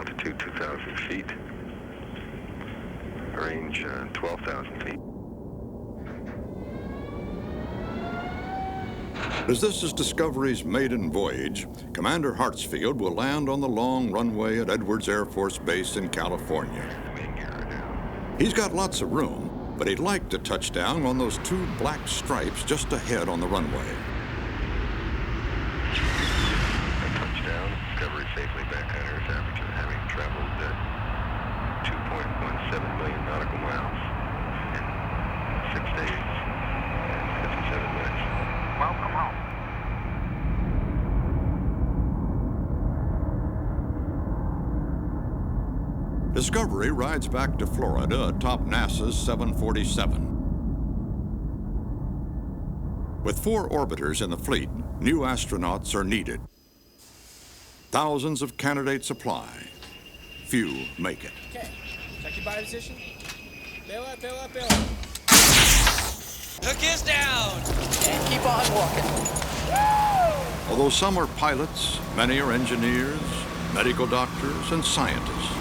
altitude 2,000 feet. Range 12,000 feet. As this is Discovery's maiden voyage, Commander Hartsfield will land on the long runway at Edwards Air Force Base in California. He's got lots of room, but he'd like to touch down on those two black stripes just ahead on the runway. Touchdown, Discovery safely back on Earth, aperture, having traveled 2.17 million nautical miles in 6 days and 57 minutes. Welcome home. Discovery rides back to Florida atop NASA's 747. With 4 orbiters in the fleet, new astronauts are needed. Thousands of candidates apply. Few make it. Okay, check your body position. Bail up, bail up, bail up. Hook is down! And keep on walking. Woo! Although some are pilots, many are engineers, medical doctors, and scientists.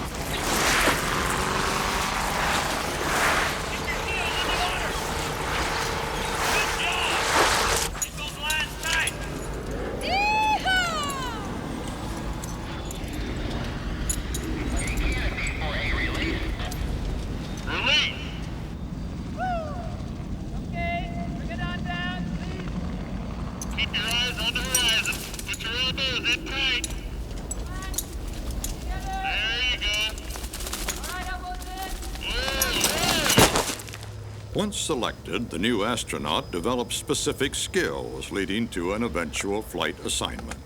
Once selected, the new astronaut develops specific skills leading to an eventual flight assignment.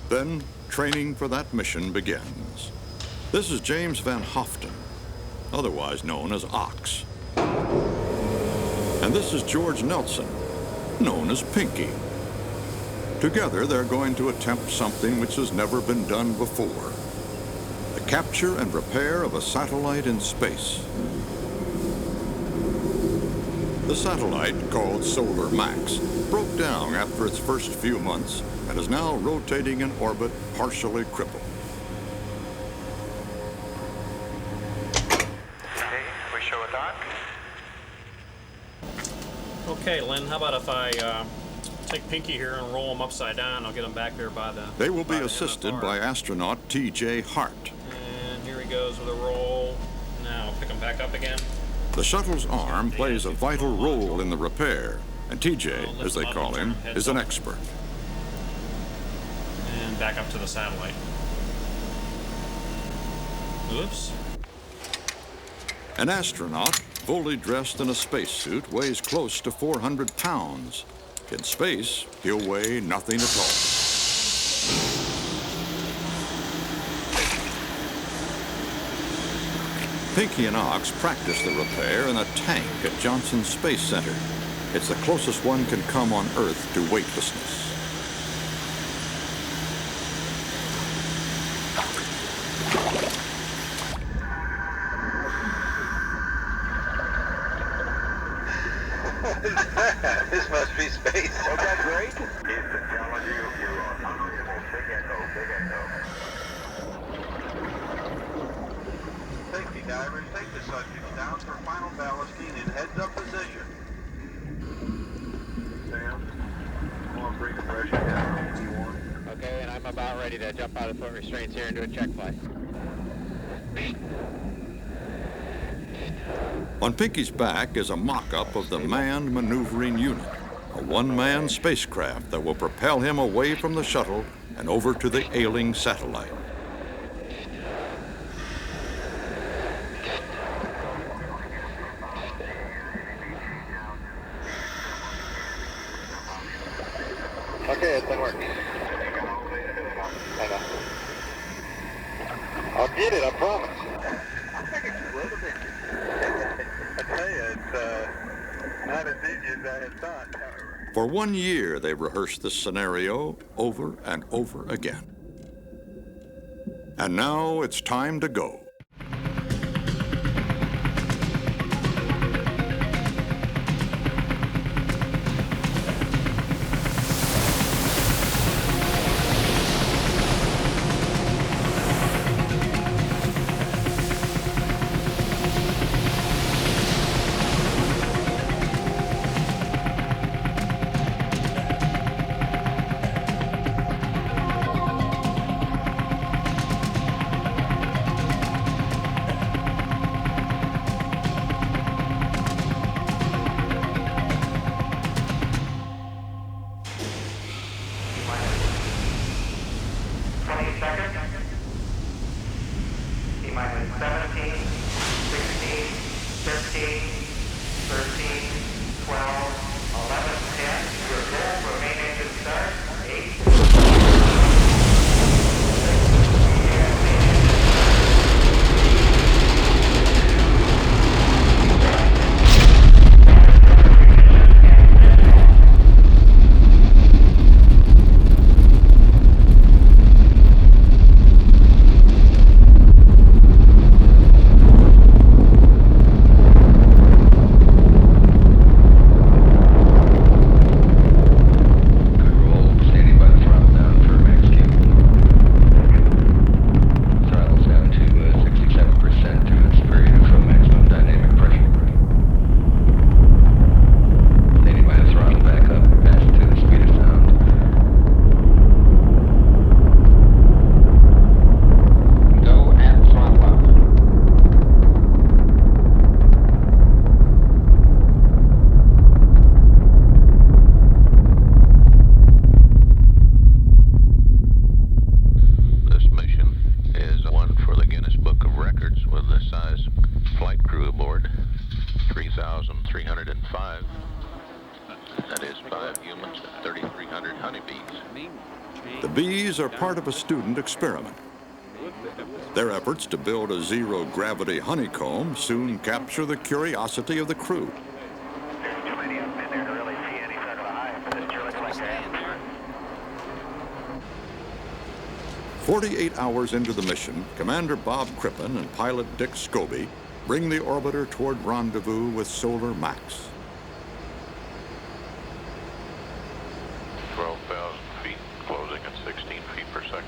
Then, training for that mission begins. This is James Van Hoften, otherwise known as Ox. And this is George Nelson, known as Pinky. Together, they're going to attempt something which has never been done before: the capture and repair of a satellite in space. The satellite, called Solar Max, broke down after its first few months and is now rotating in orbit, partially crippled. Okay, we show a dock. Okay, Lynn, how about if I take Pinky here and roll him upside down? I'll get him back there by the... They will be assisted by astronaut T.J. Hart. And here he goes with a roll. Now, pick him back up again. The shuttle's arm plays a vital role in the repair, and TJ, as they call him, is an expert. And back up to the satellite. Oops. An astronaut, fully dressed in a spacesuit, weighs close to 400 pounds. In space, he'll weigh nothing at all. Pinky and Ox practice the repair in a tank at Johnson Space Center. It's the closest one can come on Earth to weightlessness. This must be space. Was that great? Houston, challenge you. You're on unreachable. Big echo, big echo. Safety divers, take the subjects down for final ballasting in heads-up position. Sam, I want to bring the pressure down on T1. Okay, and I'm about ready to jump out of foot restraints here and do a check flight. On Pinky's back is a mock-up of the Manned Maneuvering Unit, a one-man spacecraft that will propel him away from the shuttle and over to the ailing satellite. Okay, it's been working. I know. I'll get it, I promise. I tell you, it's not as easy as I had thought, however. For 1 year, they rehearsed this scenario over and over again. And now it's time to go. seconds. T-minus 17, 16, 15, 13, 12, 11, 10. You're good. Remain engine start. 8. The bees are part of a student experiment. Their efforts to build a zero-gravity honeycomb soon capture the curiosity of the crew. There's too many of them in there to really see any sort of a hive, but it sure looks like that. 48 hours into the mission, Commander Bob Crippen and pilot Dick Scobie bring the orbiter toward rendezvous with Solar Max. 12,000 feet, closing at 16 feet per second.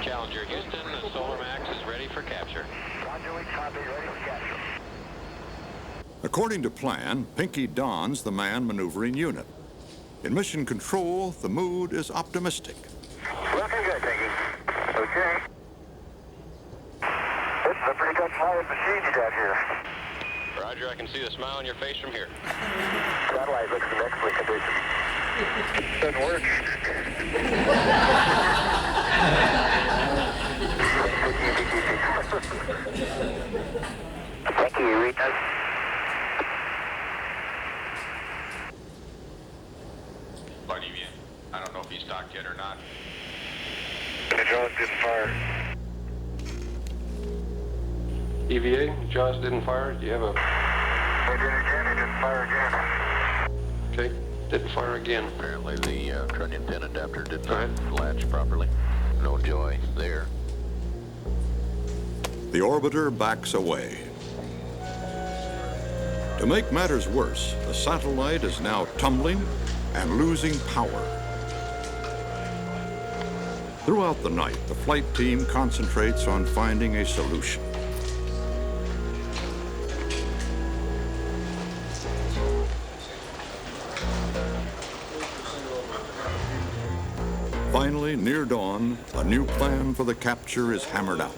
Challenger Houston, Solar Max is ready for capture. Roger, we copy, ready for capture. According to plan, Pinky dons the man maneuvering unit. In mission control, the mood is optimistic. Looking good, Pinky. Okay. This is a pretty good flying machine you got here. Roger, I can see the smile on your face from here. Satellite looks in excellent condition. Doesn't work. Thank you, Rita. Pardon me, I don't know if he's docked yet or not. The Jaws didn't fire. EVA, Jaws didn't fire. Do you have a... They did again, it didn't fire again. Okay, didn't fire again. Apparently the trunnion pin adapter did Go not ahead. latch properly. No joy there. The orbiter backs away. To make matters worse, the satellite is now tumbling and losing power. Throughout the night, the flight team concentrates on finding a solution. Finally, near dawn, a new plan for the capture is hammered out.